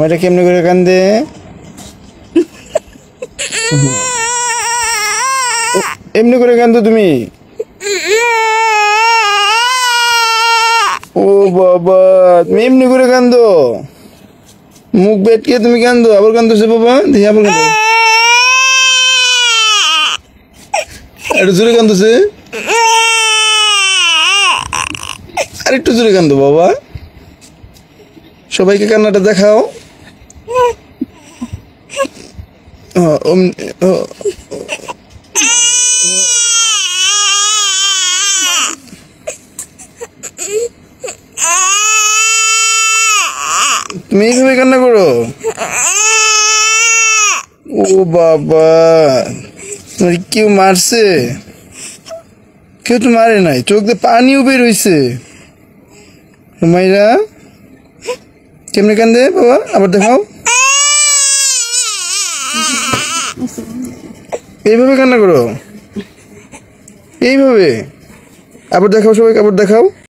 হুমায়রা কেমনে করে কান্দে? এমনি করে কান্দো তুমি? ও বাবা, তুমি এমনি করে কান্দো? মুখ বেটকে তুমি কান্দো, আবার কান্দোছে বাবা? দেখি আবার কান্দো, একটু জোরে কান্দোছে, আর একটু জোরে কান্দো বাবা। সবাইকে কান্নাটা দেখাও। তুমি এইভাবে কান্না করো? ও বাবা, তোমার কেউ মারছে? কেউ তো মারে নাই, চোখ দিয়ে পানিও বের হইছে। হুমায়রা কেমনে কান্দে বাবা? আবার দেখাও। এইভাবে কান্না করো? এইভাবে? আবার দেখাও, সবাইকে আবার দেখাও।